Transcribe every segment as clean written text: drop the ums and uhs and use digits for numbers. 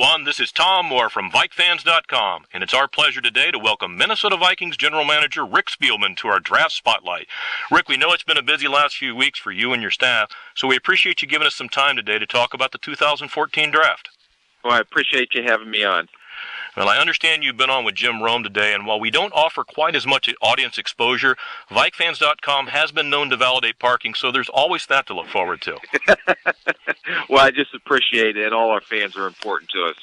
everyone. This is Tom Moore from VikeFans.com, and it's our pleasure today to welcome Minnesota Vikings General Manager Rick Spielman to our Draft Spotlight. Rick, we know it's been a busy last few weeks for you and your staff, so we appreciate you giving us some time today to talk about the 2014 Draft. Well, I appreciate you having me on. Well, I understand you've been on with Jim Rome today, and while we don't offer quite as much audience exposure, VikeFans.com has been known to validate parking, so there's always that to look forward to. Well, I just appreciate it, and all our fans are important to us.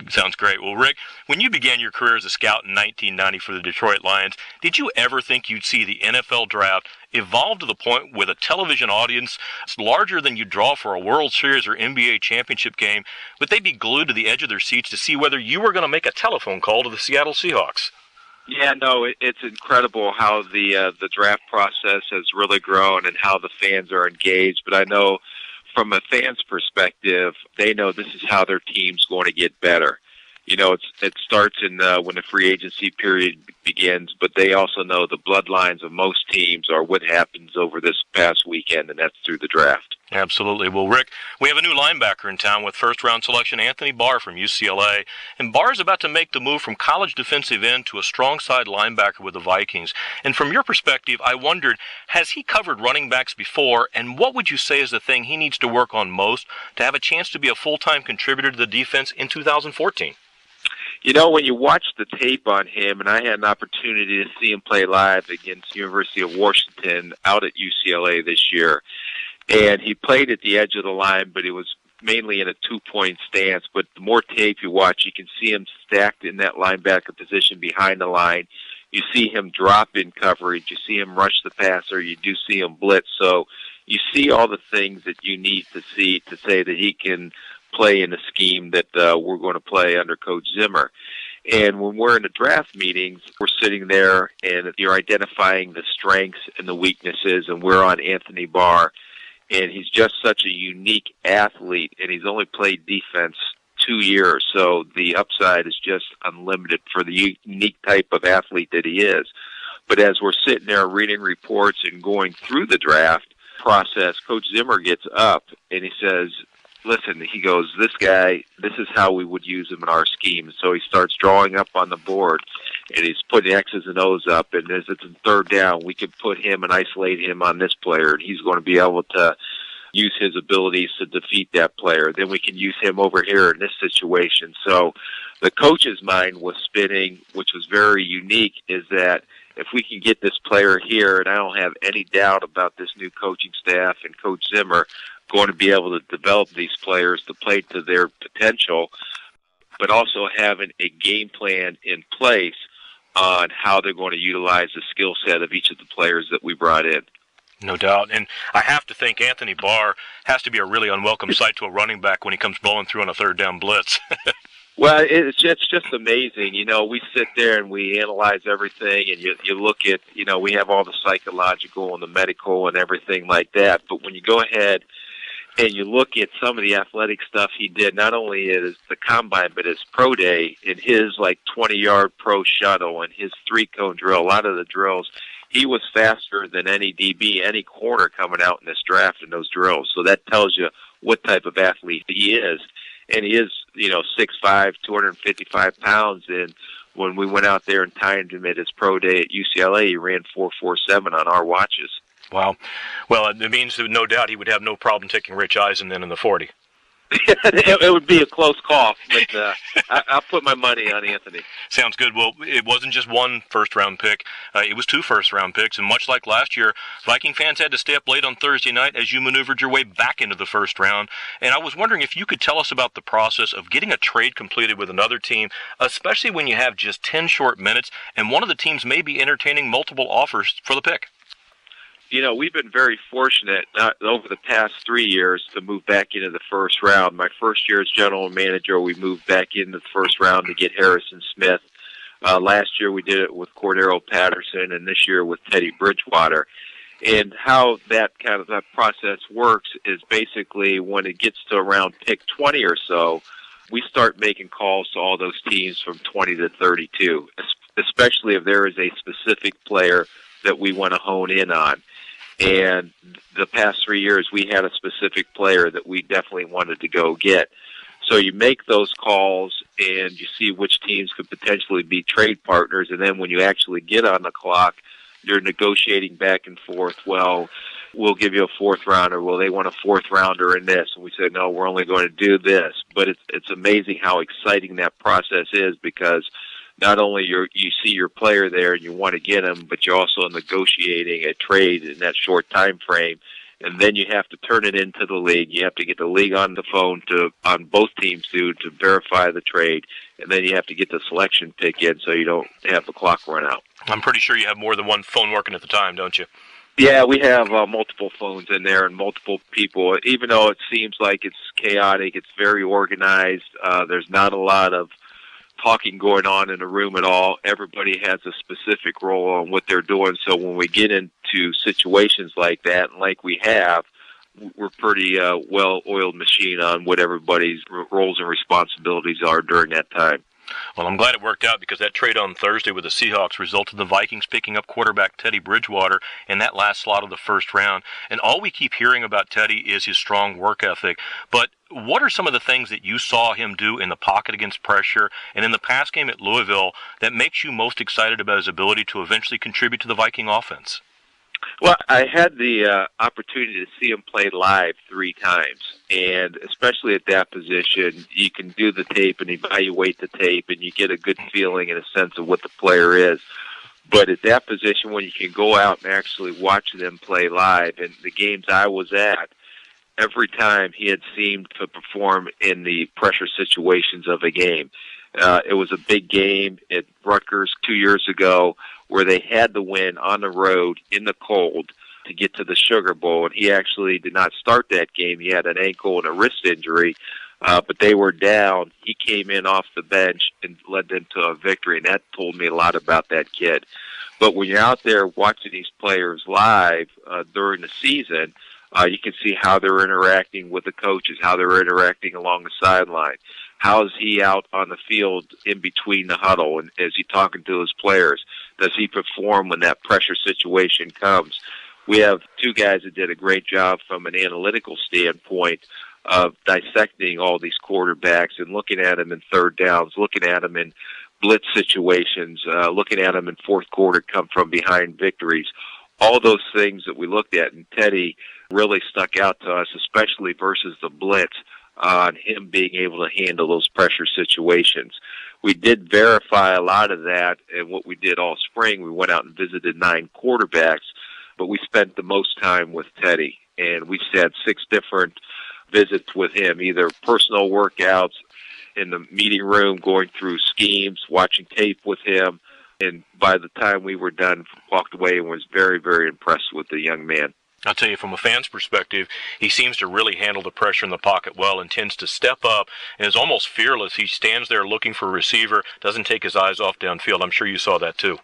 Sounds great. Well, Rick, when you began your career as a scout in 1990 for the Detroit Lions, did you ever think you'd see the NFL Draft evolve to the point with a television audience larger than you draw for a World Series or NBA championship game, would they be glued to the edge of their seats to see whether you were going to make a telephone call to the Seattle Seahawks? Yeah, no, it's incredible how the draft process has really grown and how the fans are engaged. But I know from a fan's perspective, they know this is how their team's going to get better. You know, it starts in when the free agency period begins, but they also know the bloodlines of most teams are what happens over this past weekend, and that's through the draft. Absolutely. Well, Rick, we have a new linebacker in town with first-round selection Anthony Barr from UCLA, and Barr is about to make the move from college defensive end to a strong-side linebacker with the Vikings. And from your perspective, I wondered, has he covered running backs before, and what would you say is the thing he needs to work on most to have a chance to be a full-time contributor to the defense in 2014? You know, when you watch the tape on him, and I had an opportunity to see him play live against the University of Washington out at UCLA this year, and he played at the edge of the line, but he was mainly in a two-point stance. But the more tape you watch, you can see him stacked in that linebacker position behind the line. You see him drop in coverage. You see him rush the passer. You do see him blitz. So you see all the things that you need to see to say that he can play in a scheme that we're going to play under Coach Zimmer. And when we're in the draft meetings, we're sitting there and you're identifying the strengths and the weaknesses, and we're on Anthony Barr. And he's just such a unique athlete, and he's only played defense 2 years, so the upside is just unlimited for the unique type of athlete that he is. But as we're sitting there reading reports and going through the draft process, Coach Zimmer gets up and he says, listen, he goes, this guy, this is how we would use him in our scheme. So he starts drawing up on the board, and he's putting X's and O's up, and as it's in third down, we could put him and isolate him on this player, and he's going to be able to use his abilities to defeat that player. Then we can use him over here in this situation. So the coach's mind was spinning, which was very unique, is that if we can get this player here, and I don't have any doubt about this new coaching staff and Coach Zimmer going to be able to develop these players to play to their potential, but also having a game plan in place on how they're going to utilize the skill set of each of the players that we brought in. No doubt. And I have to think Anthony Barr has to be a really unwelcome sight to a running back when he comes blowing through on a third down blitz. Well, it's just amazing. You know, we sit there and we analyze everything, and you look at, you know, we have all the psychological and the medical and everything like that. But when you go ahead and you look at some of the athletic stuff he did, not only at the combine, but his pro day, in his like 20-yard pro shuttle and his three-cone drill, a lot of the drills, he was faster than any DB, any corner coming out in this draft in those drills. So that tells you what type of athlete he is. And he is, you know, 6'5", 255 pounds. And when we went out there and timed him at his pro day at UCLA, he ran 4.47 on our watches. Wow. Well, it means that no doubt he would have no problem taking Rich Eisen then in the 40. It would be a close call, but I'll put my money on Anthony. Sounds good. Well, it wasn't just one first-round pick. It was 2 first-round picks, and much like last year, Viking fans had to stay up late on Thursday night as you maneuvered your way back into the first round. And I was wondering if you could tell us about the process of getting a trade completed with another team, especially when you have just 10 short minutes, and one of the teams may be entertaining multiple offers for the pick. You know, we've been very fortunate over the past 3 years to move back into the first round. My first year as general manager, we moved back into the first round to get Harrison Smith. Last year we did it with Cordero Patterson, and this year with Teddy Bridgewater. And how that process works is basically when it gets to around pick 20 or so, we start making calls to all those teams from 20 to 32, especially if there is a specific player that we want to hone in on. And the past 3 years, we had a specific player that we definitely wanted to go get. So you make those calls and you see which teams could potentially be trade partners, and then when you actually get on the clock, you're negotiating back and forth. Well, we'll give you a fourth rounder. Well, they want a fourth rounder in this. And we said, no, we're only going to do this. But it's amazing how exciting that process is, because not only you see your player there and you want to get him, but you're also negotiating a trade in that short time frame. And then you have to turn it into the league. You have to get the league on the phone on both teams to verify the trade. And then you have to get the selection pick in so you don't have the clock run out. I'm pretty sure you have more than one phone working at the time, don't you? Yeah, we have multiple phones in there and multiple people. Even though it seems like it's chaotic, it's very organized. There's not a lot of talking going on in the room at all. Everybody has a specific role on what they're doing. So when we get into situations like that, and like we have, we're pretty well-oiled machine on what everybody's roles and responsibilities are during that time. Well, I'm glad it worked out, because that trade on Thursday with the Seahawks resulted in the Vikings picking up quarterback Teddy Bridgewater in that last slot of the first round. And all we keep hearing about Teddy is his strong work ethic. But what are some of the things that you saw him do in the pocket against pressure and in the pass game at Louisville that makes you most excited about his ability to eventually contribute to the Viking offense? Well, I had the opportunity to see him play live 3 times, and especially at that position, you can do the tape and evaluate the tape, and you get a good feeling and a sense of what the player is. But at that position, when you can go out and actually watch them play live, and the games I was at, every time he had seemed to perform in the pressure situations of a game. It was a big game at Rutgers 2 years ago where they had the win on the road in the cold to get to the Sugar Bowl, and he actually did not start that game. He had an ankle and a wrist injury, but they were down. He came in off the bench and led them to a victory, and that told me a lot about that kid. But when you're out there watching these players live during the season, you can see how they're interacting with the coaches, how they're interacting along the sideline. How is he out on the field in between the huddle, and is he talking to his players? Does he perform when that pressure situation comes? We have 2 guys that did a great job from an analytical standpoint of dissecting all these quarterbacks and looking at them in third downs, looking at them in blitz situations, looking at them in fourth quarter come from behind victories. All those things that we looked at, and Teddy really stuck out to us, especially versus the blitz, on him being able to handle those pressure situations. We did verify a lot of that, and what we did all spring, we went out and visited 9 quarterbacks, but we spent the most time with Teddy, and we had 6 different visits with him, either personal workouts, in the meeting room, going through schemes, watching tape with him, and by the time we were done, walked away and was very, very impressed with the young man. I'll tell you, from a fan's perspective, he seems to really handle the pressure in the pocket well and tends to step up and is almost fearless. He stands there looking for a receiver, doesn't take his eyes off downfield. I'm sure you saw that too.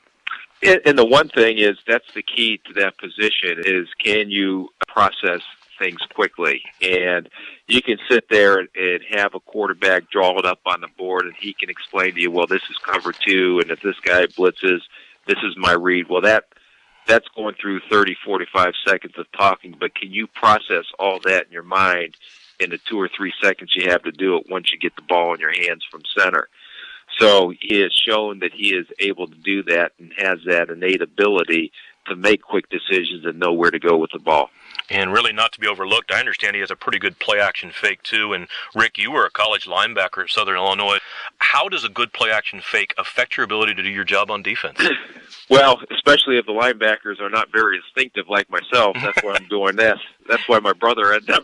And the one thing is, that's the key to that position, is can you process things quickly? And you can sit there and have a quarterback draw it up on the board, and he can explain to you, well, this is cover 2, and if this guy blitzes, this is my read. Well, that's going through 30, 45 seconds of talking, but can you process all that in your mind in the 2 or 3 seconds you have to do it once you get the ball in your hands from center? So he has shown that he is able to do that and has that innate ability to make quick decisions and know where to go with the ball. And really not to be overlooked, I understand he has a pretty good play-action fake, too. And, Rick, you were a college linebacker at Southern Illinois. How does a good play-action fake affect your ability to do your job on defense? Well, especially if the linebackers are not very instinctive like myself. That's why I'm doing this. That's why my brother ended up.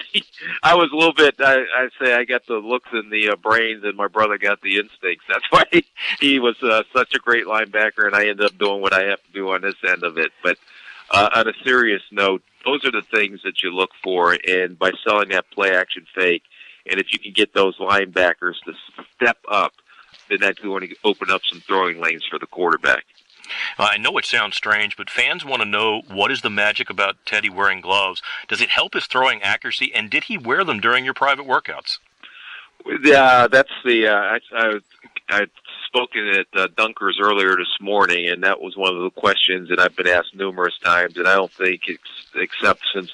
I was a little bit, I say I got the looks and the brains, and my brother got the instincts. That's why he was such a great linebacker, and I ended up doing what I have to do on this end of it. But on a serious note, those are the things that you look for, and by selling that play-action fake, and if you can get those linebackers to step up, then that's going to open up some throwing lanes for the quarterback. I know it sounds strange, but fans want to know, what is the magic about Teddy wearing gloves? Does it help his throwing accuracy, and did he wear them during your private workouts? Yeah, that's the I'd spoken at Dunkers earlier this morning, and that was one of the questions that I've been asked numerous times, and I don't think, except since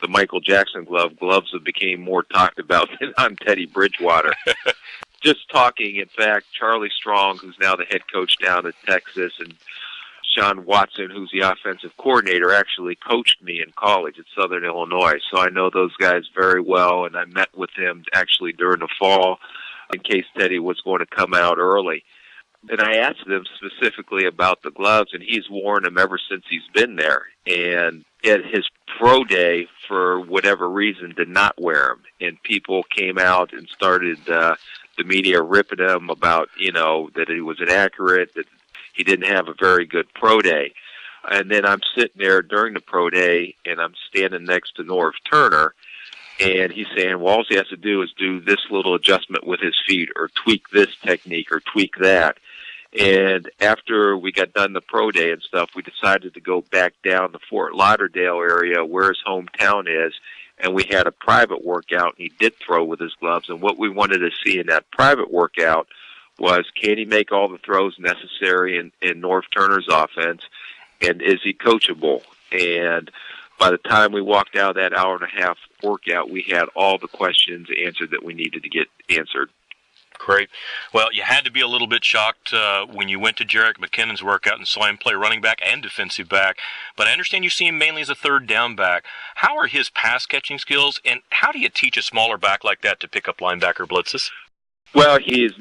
the Michael Jackson gloves that became more talked about than on Teddy Bridgewater. Just talking, in fact, Charlie Strong, who's now the head coach down at Texas, and Sean Watson, who's the offensive coordinator, actually coached me in college at Southern Illinois. So I know those guys very well, and I met with them actually during the fall in case Teddy was going to come out early. And I asked them specifically about the gloves, and he's worn them ever since he's been there. And at his pro day, for whatever reason, did not wear them. And people came out and started, the media ripping him about, that he was inaccurate, that he didn't have a very good pro day. And then I'm sitting there during the pro day, and I'm standing next to Norv Turner, and he's saying, well, all he has to do is do this little adjustment with his feet, or tweak this technique, or tweak that. And after we got done the pro day and stuff, we decided to go back down the Fort Lauderdale area where his hometown is, and we had a private workout, and he did throw with his gloves. And what we wanted to see in that private workout was, can he make all the throws necessary in Norv Turner's offense, and is he coachable? And by the time we walked out of that hour-and-a-half workout, we had all the questions answered that we needed to get answered. Great. Well, you had to be a little bit shocked when you went to Jerick McKinnon's workout and saw him play running back and defensive back, but I understand you see him mainly as a third down back. How are his pass-catching skills, and how do you teach a smaller back like that to pick up linebacker blitzes? Well, he's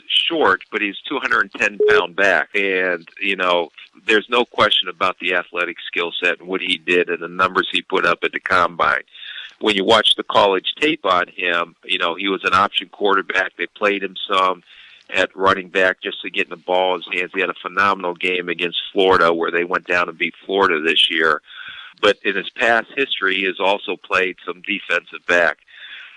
short, but he's 210-pound back, and, there's no question about the athletic skill set and what he did and the numbers he put up at the combine. When you watch the college tape on him, he was an option quarterback. They played him some at running back just to get the ball in his hands. He had a phenomenal game against Florida where they went down and beat Florida this year. But in his past history, he has also played some defensive back.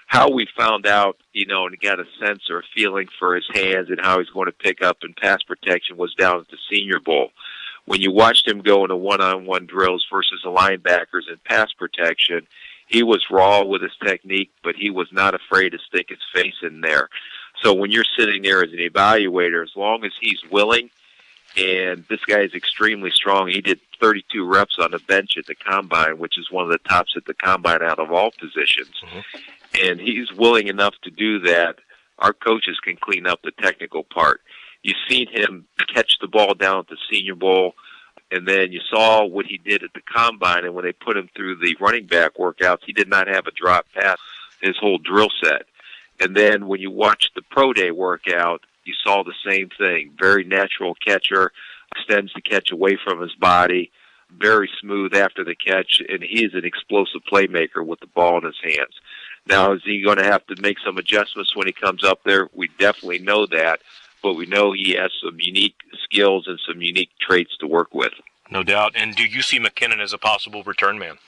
How we found out, and got a sense or a feeling for his hands and how he's going to pick up in pass protection was down at the Senior Bowl. When you watched him go into one-on-one drills versus the linebackers in pass protection, he was raw with his technique, but he was not afraid to stick his face in there. So when you're sitting there as an evaluator, as long as he's willing, and this guy is extremely strong. He did 32 reps on the bench at the combine, which is one of the tops at the combine out of all positions. Mm-hmm. And he's willing enough to do that. Our coaches can clean up the technical part. You've seen him catch the ball down at the Senior Bowl, and then you saw what he did at the combine, and when they put him through the running back workouts, he did not have a drop pass his whole drill set. And then when you watch the pro day workout, you saw the same thing. Very natural catcher, extends the catch away from his body, very smooth after the catch, and he is an explosive playmaker with the ball in his hands. Now, is he going to have to make some adjustments when he comes up there? We definitely know that, but we know he has some unique skills and some unique traits to work with. No doubt. And do you see MacKinnon as a possible return man?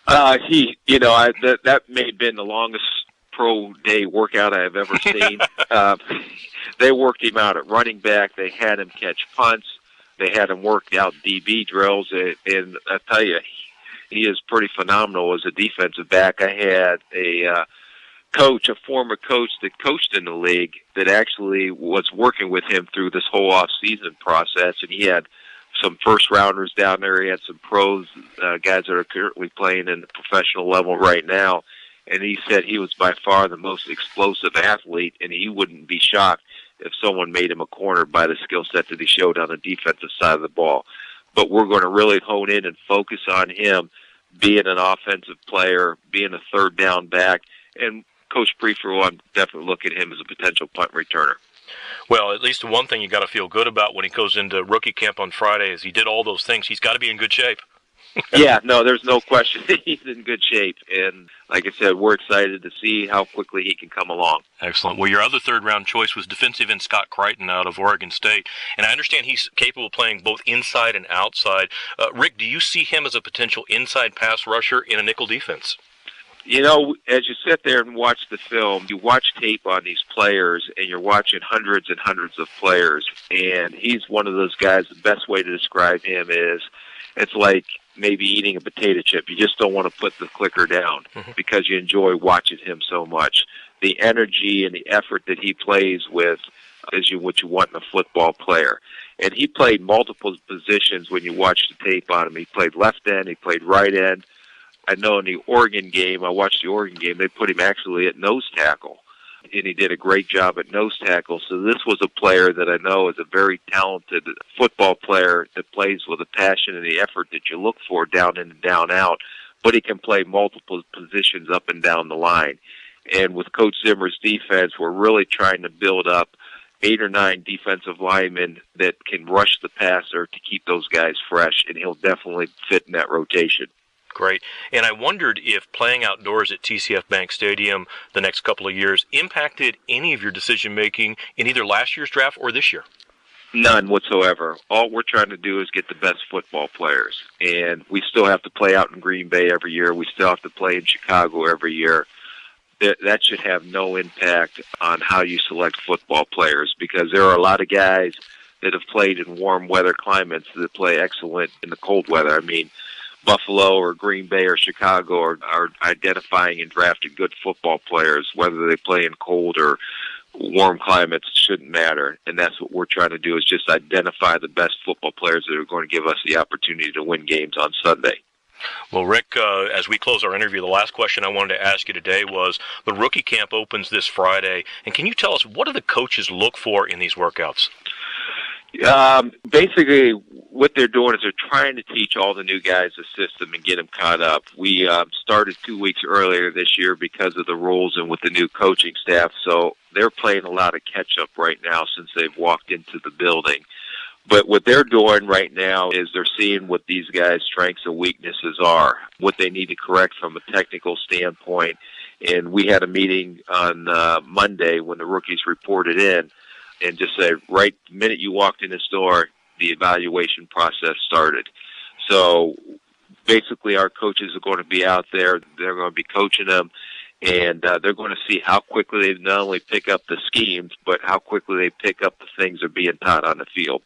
That may have been the longest pro day workout I have ever seen. They worked him out at running back. They had him catch punts. They had him work out DB drills. And I tell you, he is pretty phenomenal as a defensive back. I had a former coach that coached in the league that actually was working with him through this whole off-season process, and he had some first-rounders down there. He had some pros, guys that are currently playing in the professional level right now, and he said he was by far the most explosive athlete, and he wouldn't be shocked if someone made him a corner by the skill set that he showed on the defensive side of the ball. But we're going to really hone in and focus on him being an offensive player, being a third down back, and Coach Prefer will definitely look at him as a potential punt returner. Well, at least the one thing you got to feel good about when he goes into rookie camp on Friday is he did all those things. He's got to be in good shape. Yeah, no, there's no question. He's in good shape. And like I said, we're excited to see how quickly he can come along. Excellent. Well, your other third-round choice was defensive end Scott Crichton out of Oregon State. And I understand he's capable of playing both inside and outside. Rick, do you see him as a potential inside pass rusher in a nickel defense? As you sit there and watch the film, you watch tape on these players, and you're watching hundreds and hundreds of players. And he's one of those guys, the best way to describe him is it's like maybe eating a potato chip. You just don't want to put the clicker down because you enjoy watching him so much. The energy and the effort that he plays with is what you want in a football player. And he played multiple positions when you watch the tape on him. He played left end, he played right end. I know in the Oregon game, I watched the Oregon game, they put him actually at nose tackle. And he did a great job at nose tackle. So this was a player that I know is a very talented football player that plays with the passion and the effort that you look for down in and down out, but he can play multiple positions up and down the line. And with Coach Zimmer's defense, we're really trying to build up 8 or 9 defensive linemen that can rush the passer to keep those guys fresh, and he'll definitely fit in that rotation. Great. And I wondered if playing outdoors at TCF Bank Stadium the next couple of years impacted any of your decision-making in either last year's draft or this year. None whatsoever. All we're trying to do is get the best football players. And we still have to play out in Green Bay every year. We still have to play in Chicago every year. That should have no impact on how you select football players, because there are a lot of guys that have played in warm weather climates that play excellent in the cold weather. I mean, Buffalo or Green Bay or Chicago are identifying and drafting good football players. Whether they play in cold or warm climates shouldn't matter. And that's what we're trying to do, is just identify the best football players that are going to give us the opportunity to win games on Sunday. Well, Rick, as we close our interview, the last question I wanted to ask you today was, the rookie camp opens this Friday, and can you tell us, what do the coaches look for in these workouts? Basically, what they're doing is they're trying to teach all the new guys the system and get them caught up. We started 2 weeks earlier this year because of the rules and with the new coaching staff, so they're playing a lot of catch-up right now since they've walked into the building. But what they're doing right now is they're seeing what these guys' strengths and weaknesses are, what they need to correct from a technical standpoint. And we had a meeting on Monday when the rookies reported in, and just said, right the minute you walked in this door, the evaluation process started. So basically our coaches are going to be out there. They're going to be coaching them, and they're going to see how quickly they not only pick up the schemes, but how quickly they pick up the things that are being taught on the field.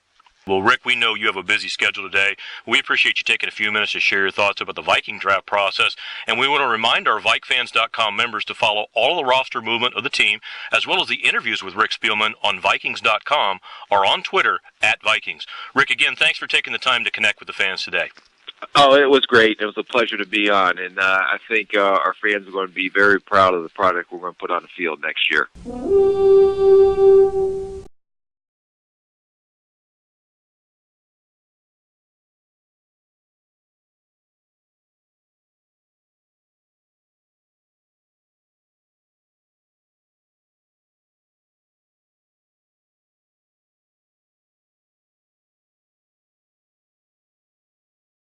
Well, Rick, we know you have a busy schedule today. We appreciate you taking a few minutes to share your thoughts about the Viking draft process, and we want to remind our VikeFans.com members to follow all the roster movement of the team, as well as the interviews with Rick Spielman on Vikings.com or on Twitter @Vikings. Rick, again, thanks for taking the time to connect with the fans today. Oh, it was great. It was a pleasure to be on, and I think our fans are going to be very proud of the product we're going to put on the field next year.